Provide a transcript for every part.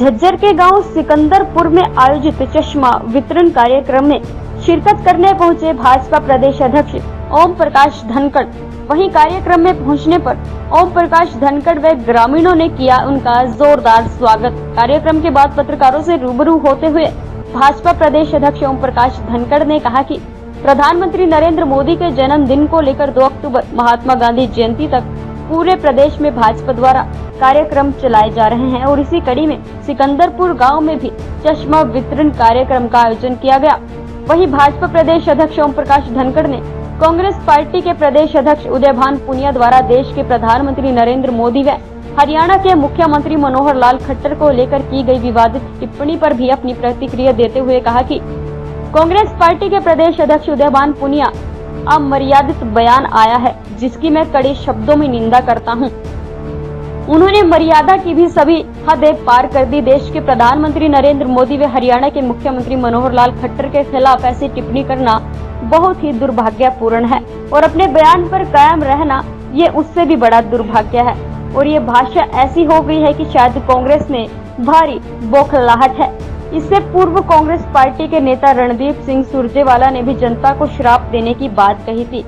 झज्जर के गांव सिकंदरपुर में आयोजित चश्मा वितरण कार्यक्रम में शिरकत करने पहुंचे भाजपा प्रदेश अध्यक्ष ओम प्रकाश धनखड़। वहीं कार्यक्रम में पहुंचने पर ओम प्रकाश धनखड़ व ग्रामीणों ने किया उनका जोरदार स्वागत। कार्यक्रम के बाद पत्रकारों से रूबरू होते हुए भाजपा प्रदेश अध्यक्ष ओम प्रकाश धनखड़ ने कहा कि प्रधानमंत्री नरेंद्र मोदी के जन्मदिन को लेकर 2 अक्टूबर महात्मा गांधी जयंती तक पूरे प्रदेश में भाजपा द्वारा कार्यक्रम चलाए जा रहे हैं और इसी कड़ी में सिकंदरपुर गांव में भी चश्मा वितरण कार्यक्रम का आयोजन किया गया। वहीं भाजपा प्रदेश अध्यक्ष ओम प्रकाश धनखड़ ने कांग्रेस पार्टी के प्रदेश अध्यक्ष उदयभान पुनिया द्वारा देश के प्रधानमंत्री नरेंद्र मोदी व हरियाणा के मुख्यमंत्री मनोहर लाल खट्टर को लेकर की गई विवादित टिप्पणी पर भी अपनी प्रतिक्रिया देते हुए कहा कि कांग्रेस पार्टी के प्रदेश अध्यक्ष उदयभान पुनिया अमर्यादित बयान आया है, जिसकी मैं कड़े शब्दों में निंदा करता हूं। उन्होंने मर्यादा की भी सभी हदें पार कर दी। देश के प्रधानमंत्री नरेंद्र मोदी व हरियाणा के मुख्यमंत्री मनोहर लाल खट्टर के खिलाफ ऐसी टिप्पणी करना बहुत ही दुर्भाग्यपूर्ण है और अपने बयान पर कायम रहना ये उससे भी बड़ा दुर्भाग्य है। और ये भाषा ऐसी हो गई है कि शायद कांग्रेस में भारी बौखलाहट है। इससे पूर्व कांग्रेस पार्टी के नेता रणदीप सिंह सुरजेवाला ने भी जनता को श्राप देने की बात कही थी।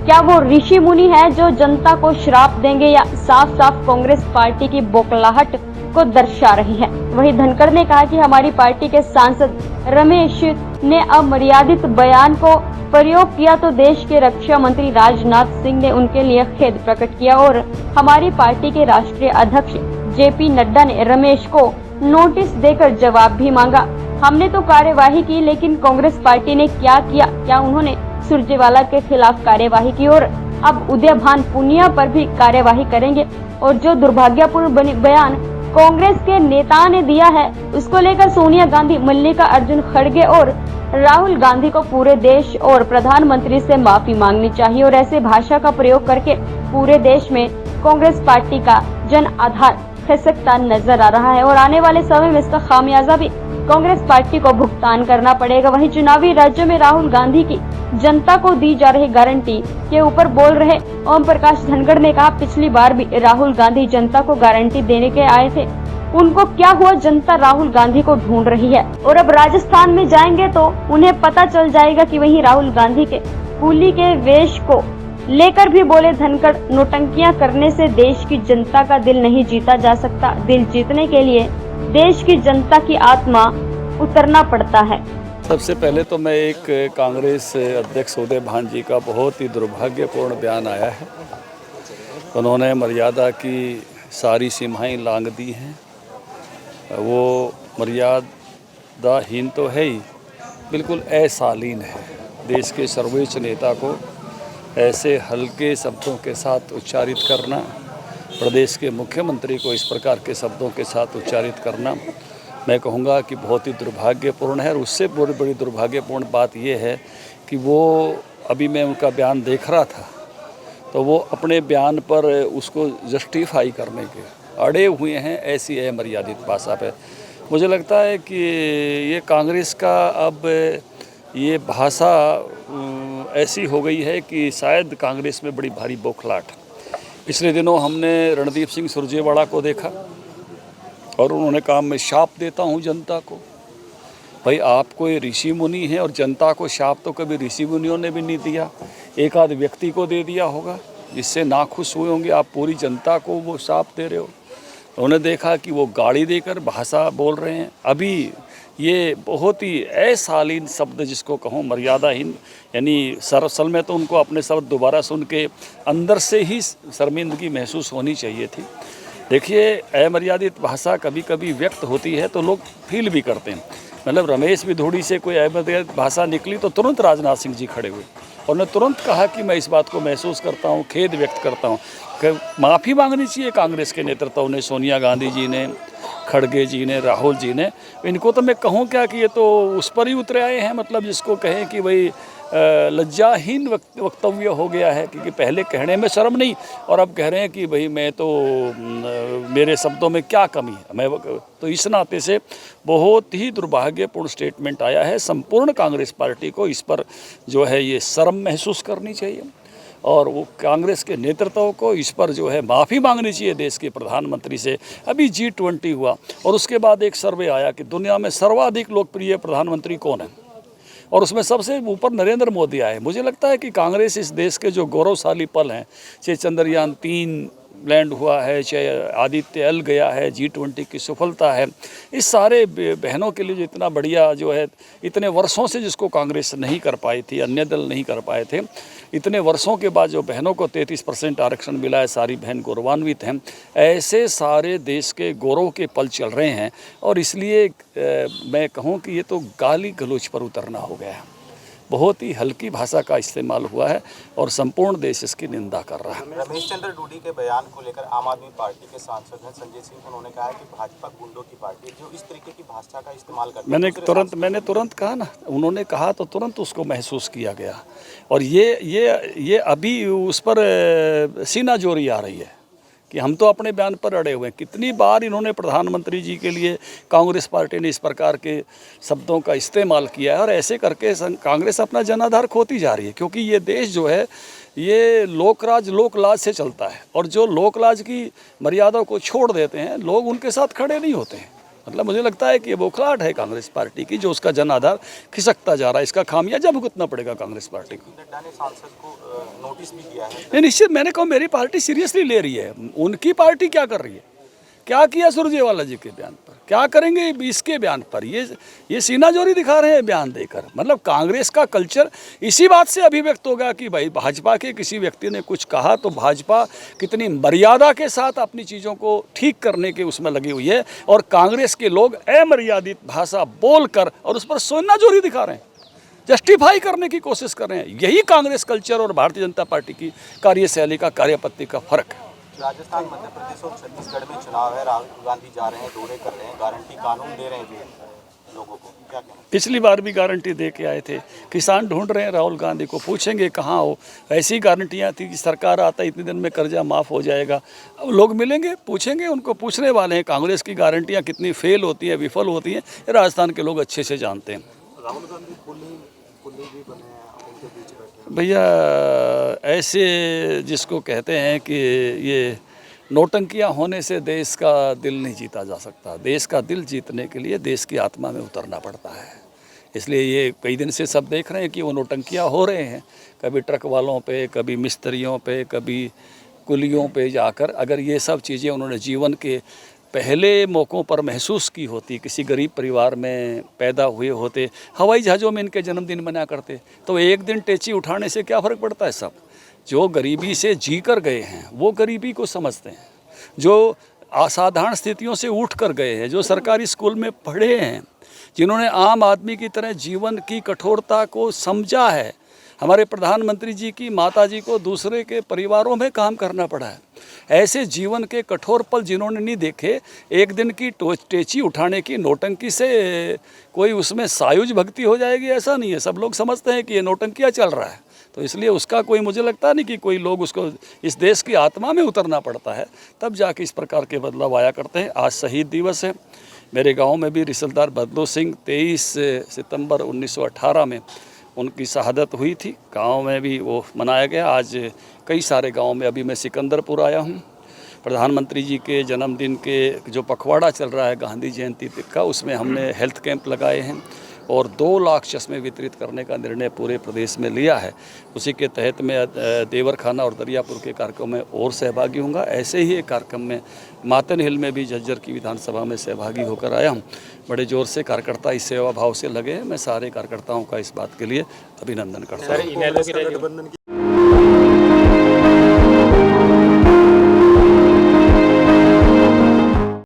क्या वो ऋषि मुनि है जो जनता को श्राप देंगे या साफ साफ कांग्रेस पार्टी की बौखलाहट को दर्शा रही है। वहीं धनखड़ ने कहा कि हमारी पार्टी के सांसद रमेश ने अमर्यादित बयान को प्रयोग किया तो देश के रक्षा मंत्री राजनाथ सिंह ने उनके लिए खेद प्रकट किया और हमारी पार्टी के राष्ट्रीय अध्यक्ष जेपी नड्डा ने रमेश को नोटिस देकर जवाब भी मांगा। हमने तो कार्यवाही की, लेकिन कांग्रेस पार्टी ने क्या किया? क्या उन्होंने सुरजेवाला के खिलाफ कार्यवाही की और अब उदयभान पुनिया पर भी कार्यवाही करेंगे? और जो दुर्भाग्यपूर्ण बयान कांग्रेस के नेता ने दिया है उसको लेकर सोनिया गांधी, मल्लिका अर्जुन खड़गे और राहुल गांधी को पूरे देश और प्रधानमंत्री से माफी मांगनी चाहिए और ऐसे भाषा का प्रयोग करके पूरे देश में कांग्रेस पार्टी का जन आधार खिसकता नजर आ रहा है और आने वाले समय में इसका खामियाजा भी कांग्रेस पार्टी को भुगतान करना पड़ेगा। वहीं चुनावी राज्यों में राहुल गांधी की जनता को दी जा रही गारंटी के ऊपर बोल रहे ओम प्रकाश धनखड़ ने कहा, पिछली बार भी राहुल गांधी जनता को गारंटी देने के आए थे, उनको क्या हुआ? जनता राहुल गांधी को ढूंढ रही है और अब राजस्थान में जाएंगे तो उन्हें पता चल जाएगा कि वहीं राहुल गांधी के कूली के वेश को लेकर भी बोले धनखड़, नोटंकियां करने से देश की जनता का दिल नहीं जीता जा सकता। दिल जीतने के लिए देश की जनता की आत्मा उतरना पड़ता है। सबसे पहले तो मैं एक कांग्रेस अध्यक्ष उदयभान जी का बहुत ही दुर्भाग्यपूर्ण बयान आया है। उन्होंने मर्यादा की सारी सीमाएं लांघ दी हैं। वो मर्यादाहीन तो है ही, बिल्कुल अशालीन है। देश के सर्वोच्च नेता को ऐसे हल्के शब्दों के साथ उच्चारित करना, प्रदेश के मुख्यमंत्री को इस प्रकार के शब्दों के साथ उच्चारित करना, मैं कहूँगा कि बहुत ही दुर्भाग्यपूर्ण है। और उससे बहुत बड़ी दुर्भाग्यपूर्ण बात यह है कि वो अभी मैं उनका बयान देख रहा था तो वो अपने बयान पर उसको जस्टिफाई करने के अड़े हुए हैं, ऐसी अमर्यादित भाषा पे। मुझे लगता है कि ये कांग्रेस का अब ये भाषा ऐसी हो गई है कि शायद कांग्रेस में बड़ी भारी बौखलाहट। पिछले दिनों हमने रणदीप सिंह सुरजेवाला को देखा और उन्होंने कहा, मैं शाप देता हूं जनता को। भाई, आप कोई ऋषि मुनि हैं और जनता को शाप तो कभी ऋषि मुनियों ने भी नहीं दिया, एक आध व्यक्ति को दे दिया होगा जिससे नाखुश हुए होंगे। आप पूरी जनता को वो शाप दे रहे हो। उन्होंने देखा कि वो गाली देकर भाषा बोल रहे हैं। अभी ये बहुत ही अशालीन शब्द जिसको कहूँ मर्यादाहीन, यानी असल में तो उनको अपने शब्द दोबारा सुन के अंदर से ही शर्मिंदगी महसूस होनी चाहिए थी। देखिए, अमर्यादित भाषा कभी कभी व्यक्त होती है तो लोग फील भी करते हैं। मतलब रमेश विधोड़ी से कोई अमर्यादित भाषा निकली तो तुरंत राजनाथ सिंह जी खड़े हुए और उन्होंने तुरंत कहा कि मैं इस बात को महसूस करता हूँ, खेद व्यक्त करता हूँ। माफ़ी मांगनी चाहिए कांग्रेस के नेतृत्व ने, सोनिया गांधी जी ने, खड़गे जी ने, राहुल जी ने। इनको तो मैं कहूँ क्या कि ये तो उस पर ही उतरे आए हैं, मतलब जिसको कहें कि भाई लज्जाहीन वक्तव्य हो गया है, क्योंकि पहले कहने में शर्म नहीं और अब कह रहे हैं कि भाई मैं तो मेरे शब्दों में क्या कमी है। मैं तो इस नाते से बहुत ही दुर्भाग्यपूर्ण स्टेटमेंट आया है। संपूर्ण कांग्रेस पार्टी को इस पर जो है ये शर्म महसूस करनी चाहिए। और वो कांग्रेस के नेतृत्व को इस पर जो है माफ़ी मांगनी चाहिए देश के प्रधानमंत्री से। अभी G20 हुआ और उसके बाद एक सर्वे आया कि दुनिया में सर्वाधिक लोकप्रिय प्रधानमंत्री कौन है, और उसमें सबसे ऊपर नरेंद्र मोदी आए। मुझे लगता है कि कांग्रेस इस देश के जो गौरवशाली पल हैं, चाहे चंद्रयान 3 लैंड हुआ है, चाहे आदित्य एल गया है, G20 की सफलता है, इस सारे बहनों के लिए जो इतना बढ़िया जो है, इतने वर्षों से जिसको कांग्रेस नहीं कर पाई थी, अन्य दल नहीं कर पाए थे, इतने वर्षों के बाद जो बहनों को 33% आरक्षण मिला है, सारी बहन गौरवान्वित हैं। ऐसे सारे देश के गौरव के पल चल रहे हैं और इसलिए मैं कहूँ कि ये तो गाली गलौज पर उतरना हो गया है। बहुत ही हल्की भाषा का इस्तेमाल हुआ है और संपूर्ण देश इसकी निंदा कर रहा है। रमेश चंद्र डूडी के बयान को लेकर आम आदमी पार्टी के सांसद हैं संजय सिंह, उन्होंने कहा है कि भाजपा गुंडों की पार्टी है जो इस तरीके की भाषा का इस्तेमाल करती है। मैंने तुरंत कहा ना, उन्होंने कहा तो तुरंत उसको महसूस किया गया और ये अभी उस पर सीनाजोरी आ रही है कि हम तो अपने बयान पर अड़े हुए हैं। कितनी बार इन्होंने प्रधानमंत्री जी के लिए कांग्रेस पार्टी ने इस प्रकार के शब्दों का इस्तेमाल किया है और ऐसे करके कांग्रेस अपना जनाधार खोती जा रही है, क्योंकि ये देश जो है ये लोकलाज से चलता है और जो लोकलाज की मर्यादा को छोड़ देते हैं लोग उनके साथ खड़े नहीं होते हैं। मतलब मुझे लगता है कि ये बौखलाहट है कांग्रेस पार्टी की, जो उसका जनाधार खिसकता जा रहा है। इसका खामियाजा भुगतना पड़ेगा कांग्रेस पार्टी को। नड्डा ने सांसद को नोटिस भी दिया है। नहीं, निश्चित, मैंने कहा मेरी पार्टी सीरियसली ले रही है। उनकी पार्टी क्या कर रही है, क्या किया सुरजेवाला जी के बयान पर, क्या करेंगे इसके बयान पर, ये सीनाजोरी दिखा रहे हैं बयान देकर। मतलब कांग्रेस का कल्चर इसी बात से अभिव्यक्त होगा कि भाई भाजपा के किसी व्यक्ति ने कुछ कहा तो भाजपा कितनी मर्यादा के साथ अपनी चीज़ों को ठीक करने के उसमें लगी हुई है और कांग्रेस के लोग अमर्यादित भाषा बोलकर और उस पर सीनाजोरी दिखा रहे हैं, जस्टिफाई करने की कोशिश कर रहे हैं। यही कांग्रेस कल्चर और भारतीय जनता पार्टी की कार्यशैली का, कार्यपद्धति का फर्क है। राजस्थान, मध्य प्रदेश और छत्तीसगढ़ में चुनाव है, राहुल गांधी जा रहे हैं, दौरे कर रहे हैं, गारंटी कानून दे रहे हैं लोगों को, क्या कहना? पिछली बार भी गारंटी दे के आए थे। किसान ढूंढ रहे हैं राहुल गांधी को, पूछेंगे कहाँ हो। ऐसी गारंटियाँ थी कि सरकार आता इतने दिन में कर्जा माफ़ हो जाएगा। अब लोग मिलेंगे, पूछेंगे, उनको पूछने वाले हैं कांग्रेस की गारंटियाँ कितनी फेल होती हैं, विफल होती हैं, राजस्थान के लोग अच्छे से जानते हैं। राहुल गांधी कुल्ली भी बने हैं, उनके बीच बैठे। भैया ऐसे जिसको कहते हैं कि ये नौटंकियाँ होने से देश का दिल नहीं जीता जा सकता। देश का दिल जीतने के लिए देश की आत्मा में उतरना पड़ता है। इसलिए ये कई दिन से सब देख रहे हैं कि वो नौटंकियाँ हो रहे हैं, कभी ट्रक वालों पे, कभी मिस्त्रियों पे, कभी कुलियों पे जाकर। अगर ये सब चीज़ें उन्होंने जीवन के पहले मौक़ों पर महसूस की होती, किसी गरीब परिवार में पैदा हुए होते, हवाई जहाज़ों में इनके जन्मदिन मना करते, तो एक दिन टेची उठाने से क्या फ़र्क पड़ता है। सब जो गरीबी से जी कर गए हैं वो गरीबी को समझते हैं, जो असाधारण स्थितियों से उठ कर गए हैं, जो सरकारी स्कूल में पढ़े हैं, जिन्होंने आम आदमी की तरह जीवन की कठोरता को समझा है। हमारे प्रधानमंत्री जी की माता जी को दूसरे के परिवारों में काम करना पड़ा है। ऐसे जीवन के कठोर पल जिन्होंने नहीं देखे, एक दिन की टेची उठाने की नौटंकी से कोई उसमें सायुज भक्ति हो जाएगी, ऐसा नहीं है। सब लोग समझते हैं कि ये नौटंकियाँ चल रहा है, तो इसलिए उसका कोई, मुझे लगता नहीं कि कोई लोग उसको, इस देश की आत्मा में उतरना पड़ता है तब जाके इस प्रकार के बदलाव आया करते हैं। आज शहीद दिवस है। मेरे गांव में भी रिसलदार बदलो सिंह 23 सितंबर 1918 में उनकी शहादत हुई थी। गांव में भी वो मनाया गया। आज कई सारे गांव में, अभी मैं सिकंदरपुर आया हूं, प्रधानमंत्री जी के जन्मदिन के जो पखवाड़ा चल रहा है गांधी जयंती का, उसमें हमने हेल्थ कैंप लगाए हैं और 2 लाख चश्मे वितरित करने का निर्णय पूरे प्रदेश में लिया है। उसी के तहत मैं देवरखाना और दरियापुर के कार्यक्रम में और सहभागी होऊंगा। ऐसे ही एक कार्यक्रम में मातन हिल में भी झज्जर की विधानसभा में सहभागी होकर आया हूं। बड़े जोर से कार्यकर्ता इस सेवा भाव से लगे हैं। मैं सारे कार्यकर्ताओं का इस बात के लिए अभिनंदन करता हूँ।